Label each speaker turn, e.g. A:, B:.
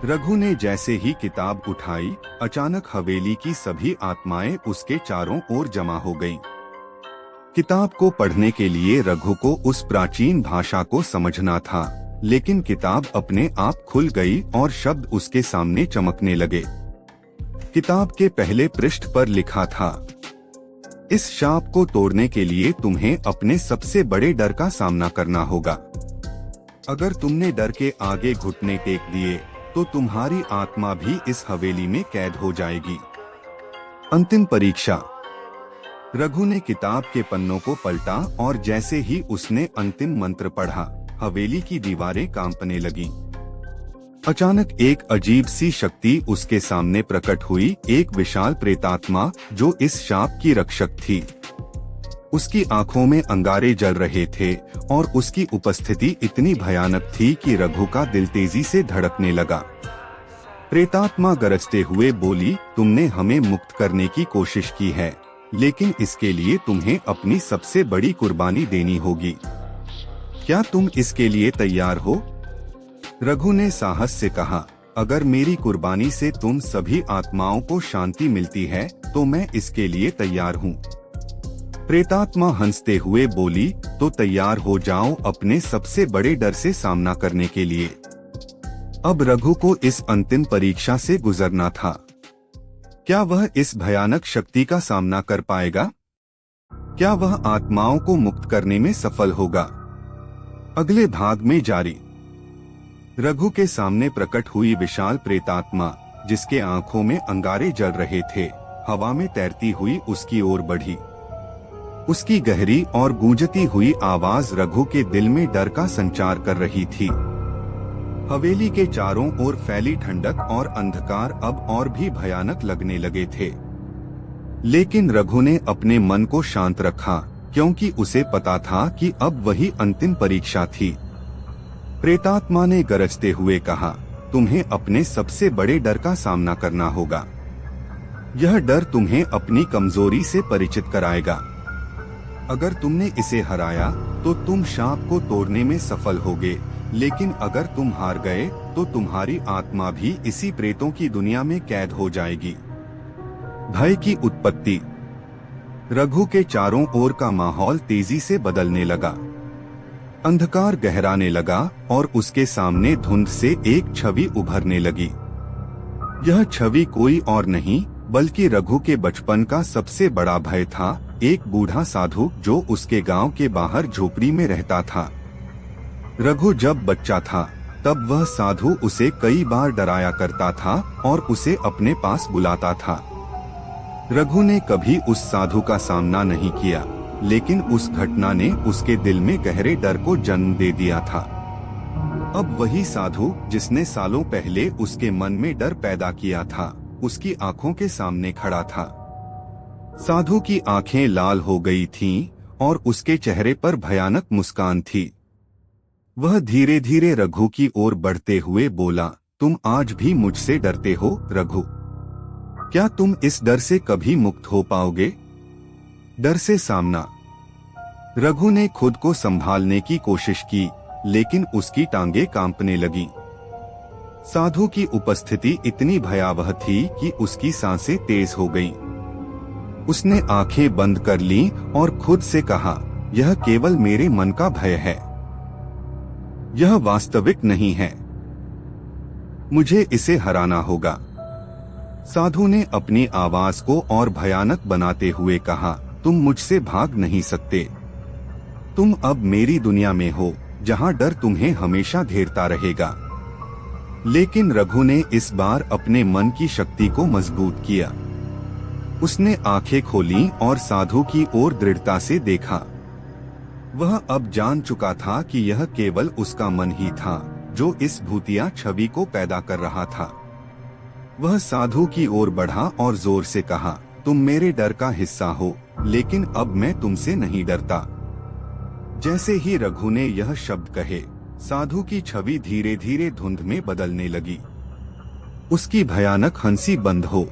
A: रघु ने जैसे ही किताब उठाई, अचानक हवेली की सभी आत्माएं उसके चारों ओर जमा हो गईं। किताब को पढ़ने के लिए रघु को उस प्राचीन भाषा को समझना था, लेकिन किताब अपने आप खुल गई और शब्द उसके सामने चमकने लगे। किताब के पहले पृष्ठ पर लिखा था, इस शाप को तोड़ने के लिए तुम्हें अपने सबसे बड़े डर का सामना करना होगा। अगर तुमने डर के आगे घुटने टेक दिए तो तुम्हारी आत्मा भी इस हवेली में कैद हो जाएगी। अंतिम परीक्षा। रघु ने किताब के पन्नों को पलटा और जैसे ही उसने अंतिम मंत्र पढ़ा, हवेली की दीवारें कांपने लगीं। अचानक एक अजीब सी शक्ति उसके सामने प्रकट हुई, एक विशाल प्रेतात्मा जो इस शाप की रक्षक थी। उसकी आंखों में अंगारे जल रहे थे और उसकी उपस्थिति इतनी भयानक थी कि रघु का दिल तेजी से धड़कने लगा। प्रेतात्मा गरजते हुए बोली, तुमने हमें मुक्त करने की कोशिश की है, लेकिन इसके लिए तुम्हें अपनी सबसे बड़ी कुर्बानी देनी होगी। क्या तुम इसके लिए तैयार हो? रघु ने साहस से कहा, अगर मेरी कुर्बानी से तुम सभी आत्माओं को शांति मिलती है तो मैं इसके लिए तैयार हूँ। प्रेतात्मा हंसते हुए बोली, तो तैयार हो जाओ अपने सबसे बड़े डर से सामना करने के लिए। अब रघु को इस अंतिम परीक्षा से गुजरना था। क्या वह इस भयानक शक्ति का सामना कर पाएगा? क्या वह आत्माओं को मुक्त करने में सफल होगा? अगले भाग में जारी। रघु के सामने प्रकट हुई विशाल प्रेतात्मा, जिसके आंखों में अंगारे जल रहे थे, हवा में तैरती हुई उसकी ओर बढ़ी। उसकी गहरी और गूंजती हुई आवाज रघु के दिल में डर का संचार कर रही थी। हवेली के चारों ओर फैली ठंडक और अंधकार अब और भी भयानक लगने लगे थे, लेकिन रघु ने अपने मन को शांत रखा, क्योंकि उसे पता था कि अब वही अंतिम परीक्षा थी। प्रेतात्मा ने गरजते हुए कहा, तुम्हें अपने सबसे बड़े डर का सामना करना होगा। यह डर तुम्हें अपनी कमजोरी से परिचित कराएगा। अगर तुमने इसे हराया तो तुम शाप को तोड़ने में सफल होगे, लेकिन अगर तुम हार गए तो तुम्हारी आत्मा भी इसी प्रेतों की दुनिया में कैद हो जाएगी। भय की उत्पत्ति। रघु के चारों ओर का माहौल तेजी से बदलने लगा। अंधकार गहराने लगा और उसके सामने धुंध से एक छवि उभरने लगी। यह छवि कोई और नहीं बल्कि रघु के बचपन का सबसे बड़ा भय था, एक बूढ़ा साधु जो उसके गांव के बाहर झोपड़ी में रहता था। रघु जब बच्चा था तब वह साधु उसे कई बार डराया करता था और उसे अपने पास बुलाता था। रघु ने कभी उस साधु का सामना नहीं किया, लेकिन उस घटना ने उसके दिल में गहरे डर को जन्म दे दिया था। अब वही साधु जिसने सालों पहले उसके मन में डर पैदा किया था, उसकी आंखों के सामने खड़ा था। साधु की आंखें लाल हो गई थीं और उसके चेहरे पर भयानक मुस्कान थी। वह धीरे धीरे रघु की ओर बढ़ते हुए बोला, तुम आज भी मुझसे डरते हो रघु? क्या तुम इस डर से कभी मुक्त हो पाओगे? डर से सामना। रघु ने खुद को संभालने की कोशिश की, लेकिन उसकी टांगें कांपने लगीं। साधु की उपस्थिति इतनी भयावह थी कि उसकी सांसें तेज हो गईं। उसने आंखें बंद कर लीं और खुद से कहा, यह केवल मेरे मन का भय है, यह वास्तविक नहीं है। मुझे इसे हराना होगा। साधु ने अपनी आवाज को और भयानक बनाते हुए कहा, तुम मुझसे भाग नहीं सकते। तुम अब मेरी दुनिया में हो, जहां डर तुम्हें हमेशा घेरता रहेगा। लेकिन रघु ने इस बार अपने मन की शक्ति को मजबूत किया। उसने आंखें खोलीं और साधु की ओर दृढ़ता से देखा। वह अब जान चुका था कि यह केवल उसका मन ही था जो इस भूतिया छवि को पैदा कर रहा था। वह साधु की ओर बढ़ा और जोर से कहा, तुम मेरे डर का हिस्सा हो, लेकिन अब मैं तुमसे नहीं डरता। जैसे ही रघु ने यह शब्द कहे, साधु की छवि धीरे धीरे धुंध में बदलने लगी। उसकी भयानक हंसी बंद हो